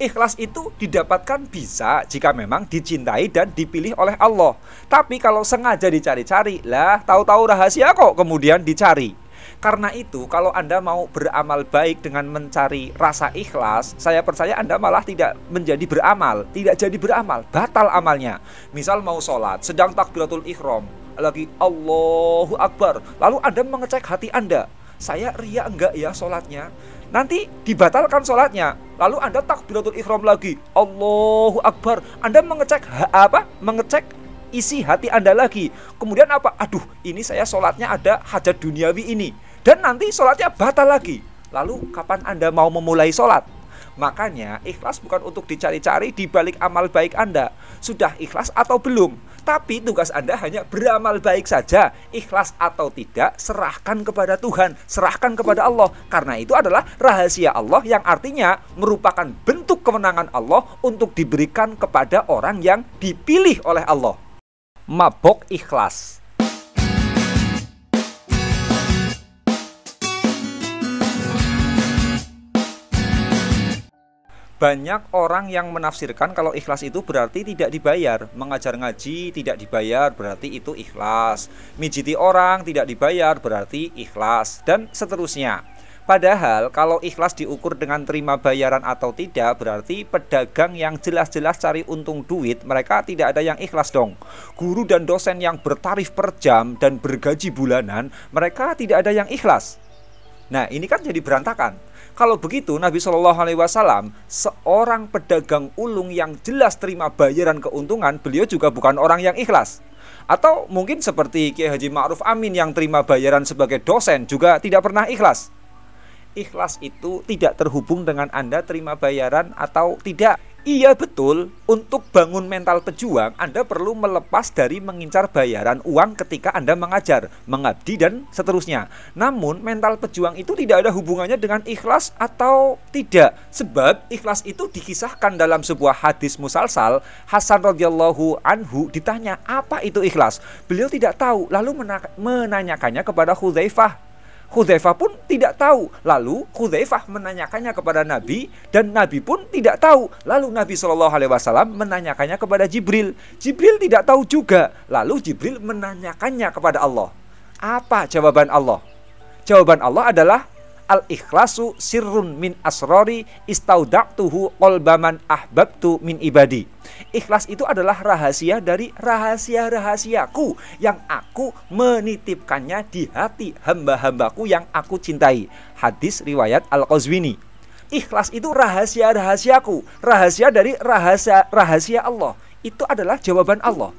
Ikhlas itu didapatkan bisa jika memang dicintai dan dipilih oleh Allah. Tapi kalau sengaja dicari-cari, lah tahu-tahu rahasia kok kemudian dicari. Karena itu kalau Anda mau beramal baik dengan mencari rasa ikhlas, saya percaya Anda malah tidak menjadi beramal, tidak jadi beramal, batal amalnya. Misal mau sholat, sedang takbiratul ihram, lagi Allahu Akbar, lalu Anda mengecek hati Anda, saya ria enggak ya sholatnya? Nanti dibatalkan sholatnya. Lalu Anda takbiratul ihram lagi, Allahu Akbar. Anda mengecek Mengecek isi hati Anda lagi. Kemudian apa? Aduh, ini saya sholatnya ada hajat duniawi ini. Dan nanti sholatnya batal lagi. Lalu kapan Anda mau memulai sholat? Makanya ikhlas bukan untuk dicari-cari di balik amal baik Anda. Sudah ikhlas atau belum? Tapi tugas Anda hanya beramal baik saja. Ikhlas atau tidak, serahkan kepada Tuhan, serahkan kepada Allah. Karena itu adalah rahasia Allah yang artinya merupakan bentuk kemenangan Allah untuk diberikan kepada orang yang dipilih oleh Allah. Mabok ikhlas. Banyak orang yang menafsirkan kalau ikhlas itu berarti tidak dibayar. Mengajar ngaji tidak dibayar berarti itu ikhlas. Mijiti orang tidak dibayar berarti ikhlas. Dan seterusnya. Padahal kalau ikhlas diukur dengan terima bayaran atau tidak, berarti pedagang yang jelas-jelas cari untung duit, mereka tidak ada yang ikhlas dong. Guru dan dosen yang bertarif per jam dan bergaji bulanan, mereka tidak ada yang ikhlas. Nah, ini kan jadi berantakan. Kalau begitu, Nabi Shallallahu Alaihi Wasallam, seorang pedagang ulung yang jelas terima bayaran keuntungan, beliau juga bukan orang yang ikhlas. Atau mungkin seperti Kiai Haji Ma'ruf Amin yang terima bayaran sebagai dosen juga tidak pernah ikhlas. Ikhlas itu tidak terhubung dengan Anda terima bayaran atau tidak. Iya betul, untuk bangun mental pejuang Anda perlu melepas dari mengincar bayaran uang ketika Anda mengajar, mengabdi dan seterusnya. Namun mental pejuang itu tidak ada hubungannya dengan ikhlas atau tidak. Sebab ikhlas itu dikisahkan dalam sebuah hadis musalsal. Hasan radhiyallahu anhu ditanya apa itu ikhlas. Beliau tidak tahu, lalu menanyakannya kepada Hudzaifah. Hudzaifah pun tidak tahu. Lalu Hudzaifah menanyakannya kepada Nabi, dan Nabi pun tidak tahu. Lalu Nabi Shallallahu Alaihi Wasallam menanyakannya kepada Jibril. Jibril tidak tahu juga. Lalu Jibril menanyakannya kepada Allah. Apa jawaban Allah? Jawaban Allah adalah al-ikhlasu sirrun min asrori istauda'tuhu qalbaman ahbabtu min ibadi. Ikhlas itu adalah rahasia dari rahasia-rahasiaku yang aku menitipkannya di hati hamba-hambaku yang aku cintai. Hadis riwayat Al-Qazwini. Ikhlas itu rahasia-rahasiaku, rahasia dari rahasia Allah. Itu adalah jawaban Allah.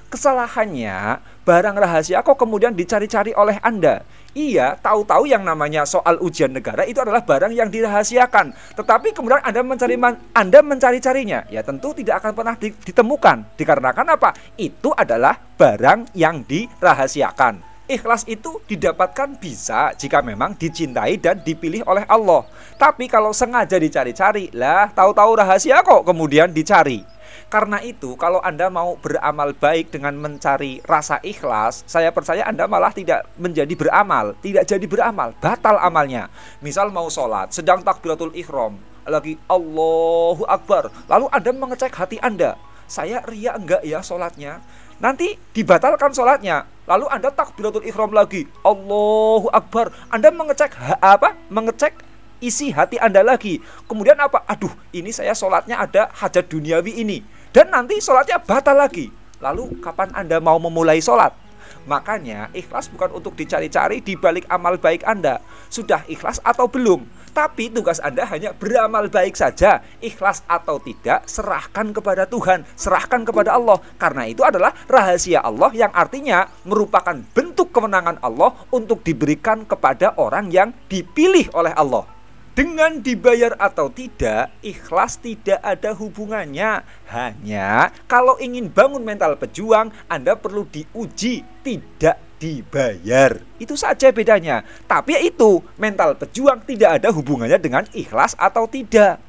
Kesalahannya, barang rahasia kok kemudian dicari-cari oleh Anda. Iya, tahu-tahu yang namanya soal ujian negara itu adalah barang yang dirahasiakan. Tetapi kemudian Anda mencari-carinya, ya tentu tidak akan pernah ditemukan. Dikarenakan apa? Itu adalah barang yang dirahasiakan. Ikhlas itu didapatkan bisa jika memang dicintai dan dipilih oleh Allah. Tapi kalau sengaja dicari-cari, lah tahu-tahu rahasia kok kemudian dicari. Karena itu kalau Anda mau beramal baik dengan mencari rasa ikhlas, saya percaya Anda malah tidak menjadi beramal, tidak jadi beramal, batal amalnya. Misal mau sholat, sedang takbiratul ihram, lagi Allahu Akbar, lalu Anda mengecek hati Anda, saya ria enggak ya sholatnya? Nanti dibatalkan sholatnya. Lalu Anda takbiratul ihram lagi, Allahu Akbar, Anda mengecek isi hati Anda lagi. Kemudian apa? Aduh, ini saya sholatnya ada hajat duniawi ini. Dan nanti sholatnya batal lagi. Lalu kapan Anda mau memulai sholat? Makanya ikhlas bukan untuk dicari-cari di balik amal baik Anda. Sudah ikhlas atau belum? Tapi tugas Anda hanya beramal baik saja. Ikhlas atau tidak, serahkan kepada Tuhan, serahkan kepada Allah. Karena itu adalah rahasia Allah yang artinya merupakan bentuk kemenangan Allah untuk diberikan kepada orang yang dipilih oleh Allah. Dengan dibayar atau tidak, ikhlas tidak ada hubungannya. Hanya kalau ingin bangun mental pejuang, Anda perlu diuji, tidak dibayar. Itu saja bedanya. Tapi itu, mental pejuang tidak ada hubungannya dengan ikhlas atau tidak.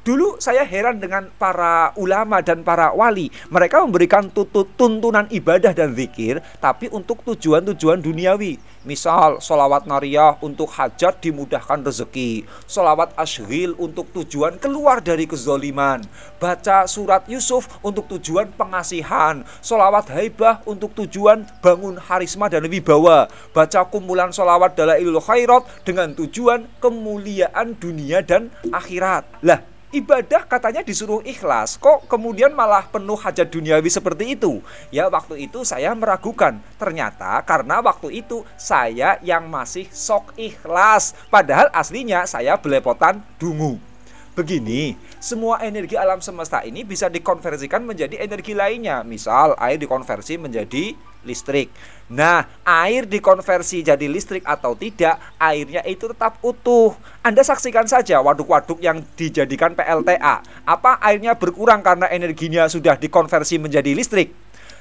Dulu saya heran dengan para ulama dan para wali. Mereka memberikan tuntunan ibadah dan zikir, tapi untuk tujuan-tujuan duniawi. Misal, sholawat nariyah untuk hajat dimudahkan rezeki, sholawat ashghil untuk tujuan keluar dari kezoliman, baca surat Yusuf untuk tujuan pengasihan, sholawat haibah untuk tujuan bangun harisma dan wibawa, baca kumpulan sholawat dalailul khairat dengan tujuan kemuliaan dunia dan akhirat. Lah, ibadah katanya disuruh ikhlas, kok kemudian malah penuh hajat duniawi seperti itu? Ya, waktu itu saya meragukan. Ternyata karena waktu itu saya yang masih sok ikhlas, padahal aslinya saya belepotan dungu. Begini, semua energi alam semesta ini bisa dikonversikan menjadi energi lainnya. Misal, air dikonversi menjadi listrik. Nah, air dikonversi jadi listrik atau tidak, airnya itu tetap utuh. Anda saksikan saja waduk-waduk yang dijadikan PLTA. Apa airnya berkurang karena energinya sudah dikonversi menjadi listrik?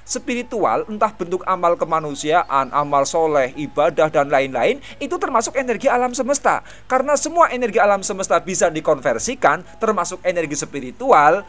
Spiritual, entah bentuk amal kemanusiaan, amal soleh, ibadah, dan lain-lain, itu termasuk energi alam semesta. Karena semua energi alam semesta bisa dikonversikan, termasuk energi spiritual,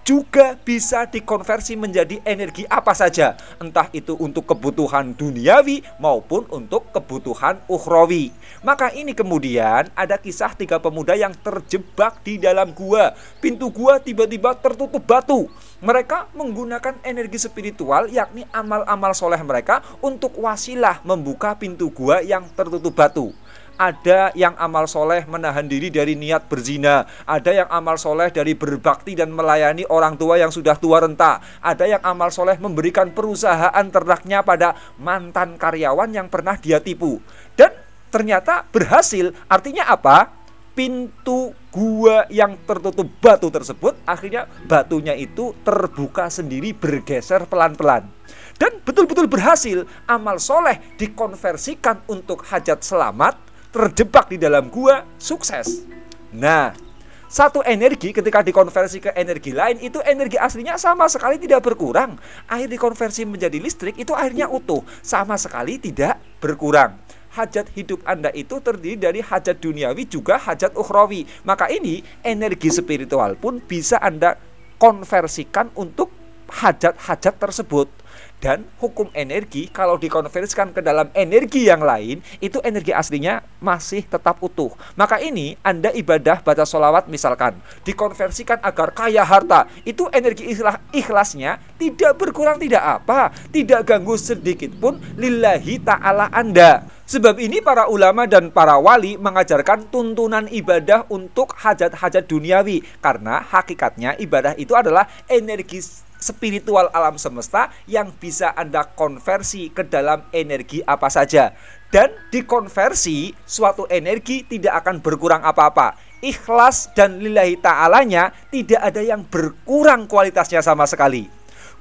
juga bisa dikonversi menjadi energi apa saja, entah itu untuk kebutuhan duniawi maupun untuk kebutuhan ukhrawi. Maka ini kemudian ada kisah 3 pemuda yang terjebak di dalam gua. Pintu gua tiba-tiba tertutup batu. Mereka menggunakan energi spiritual, yakni amal-amal soleh mereka, untuk wasilah membuka pintu gua yang tertutup batu. Ada yang amal soleh menahan diri dari niat berzina, ada yang amal soleh dari berbakti dan melayani orang tua yang sudah tua renta, ada yang amal soleh memberikan perusahaan ternaknya pada mantan karyawan yang pernah dia tipu. Dan ternyata berhasil. Artinya apa? Pintu gua yang tertutup batu tersebut, akhirnya batunya itu terbuka sendiri, bergeser pelan-pelan. Dan betul-betul berhasil. Amal soleh dikonversikan untuk hajat selamat, terjebak di dalam gua, sukses. Nah, satu energi ketika dikonversi ke energi lain, itu energi aslinya sama sekali tidak berkurang. Air dikonversi menjadi listrik, itu airnya utuh, sama sekali tidak berkurang. Hajat hidup Anda itu terdiri dari hajat duniawi juga hajat ukhrawi. Maka ini energi spiritual pun bisa Anda konversikan untuk hajat-hajat tersebut. Dan hukum energi kalau dikonversikan ke dalam energi yang lain, itu energi aslinya masih tetap utuh. Maka ini Anda ibadah baca sholawat misalkan, dikonversikan agar kaya harta, itu energi ikhlasnya tidak berkurang, tidak apa, tidak ganggu sedikit pun lillahi ta'ala Anda. Sebab ini para ulama dan para wali mengajarkan tuntunan ibadah untuk hajat-hajat duniawi. Karena hakikatnya ibadah itu adalah energi spiritual alam semesta yang bisa Anda konversi ke dalam energi apa saja. Dan dikonversi suatu energi tidak akan berkurang apa-apa. Ikhlas dan lillahi ta'alanya tidak ada yang berkurang kualitasnya sama sekali.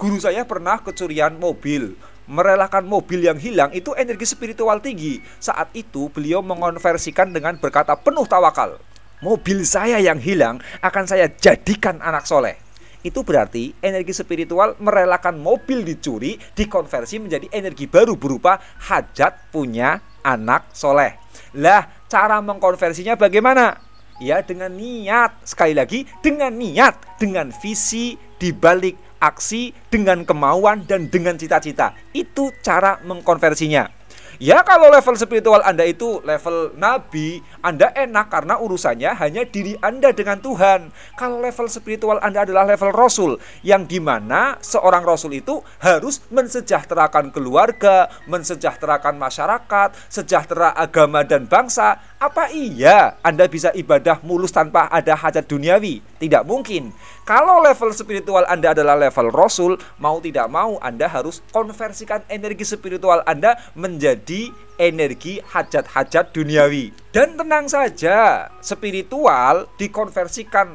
Guru saya pernah kecurian mobil, merelakan mobil yang hilang, itu energi spiritual tinggi. Saat itu beliau mengonversikan dengan berkata penuh tawakal, mobil saya yang hilang akan saya jadikan anak soleh. Itu berarti energi spiritual merelakan mobil dicuri, dikonversi menjadi energi baru berupa hajat punya anak soleh. Lah, cara mengkonversinya bagaimana? Ya, dengan niat. Sekali lagi, dengan niat, dengan visi dibalik aksi, dengan kemauan dan dengan cita-cita. Itu cara mengkonversinya. Ya, kalau level spiritual Anda itu level nabi, Anda enak karena urusannya hanya diri Anda dengan Tuhan. Kalau level spiritual Anda adalah level rasul, yang dimana seorang rasul itu harus mensejahterakan keluarga, mensejahterakan masyarakat, sejahtera agama dan bangsa. Apa iya Anda bisa ibadah mulus tanpa ada hajat duniawi? Tidak mungkin. Kalau level spiritual Anda adalah level rasul, mau tidak mau Anda harus konversikan energi spiritual Anda menjadi energi hajat-hajat duniawi. Dan tenang saja, spiritual dikonversikan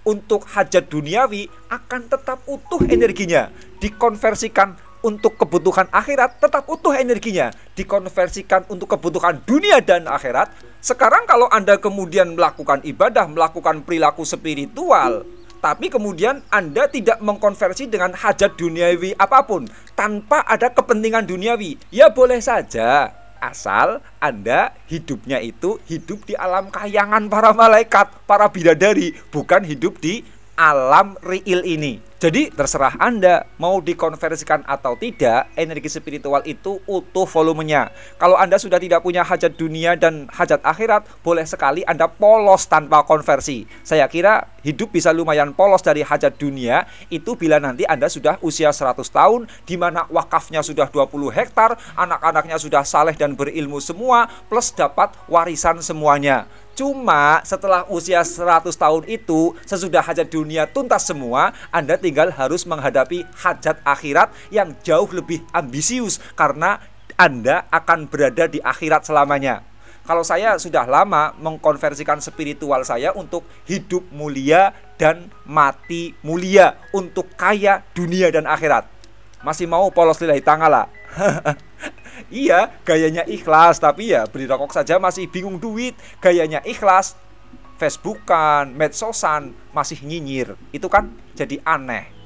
untuk hajat duniawi akan tetap utuh energinya. Dikonversikan untuk kebutuhan akhirat tetap utuh energinya. Dikonversikan untuk kebutuhan dunia dan akhirat. Sekarang kalau Anda kemudian melakukan ibadah, melakukan perilaku spiritual, tapi kemudian Anda tidak mengkonversi dengan hajat duniawi apapun, tanpa ada kepentingan duniawi, ya boleh saja Asal Anda hidupnya itu hidup di alam kayangan para malaikat, para bidadari, bukan hidup di alam real ini. Jadi terserah Anda mau dikonversikan atau tidak, energi spiritual itu utuh volumenya. Kalau Anda sudah tidak punya hajat dunia dan hajat akhirat, boleh sekali Anda polos tanpa konversi. Saya kira hidup bisa lumayan polos dari hajat dunia itu bila nanti Anda sudah usia 100 tahun, di mana wakafnya sudah 20 hektar, anak-anaknya sudah saleh dan berilmu semua, plus dapat warisan semuanya. Cuma setelah usia 100 tahun itu, sesudah hajat dunia tuntas semua, Anda tinggal harus menghadapi hajat akhirat yang jauh lebih ambisius, karena Anda akan berada di akhirat selamanya. Kalau saya sudah lama mengkonversikan spiritual saya untuk hidup mulia dan mati mulia, untuk kaya dunia dan akhirat. Masih mau polos lillahi ta'ala? Iya, gayanya ikhlas, tapi ya beli rokok saja masih bingung duit. Gayanya ikhlas, Facebookan, medsosan, masih nyinyir. Itu kan jadi aneh.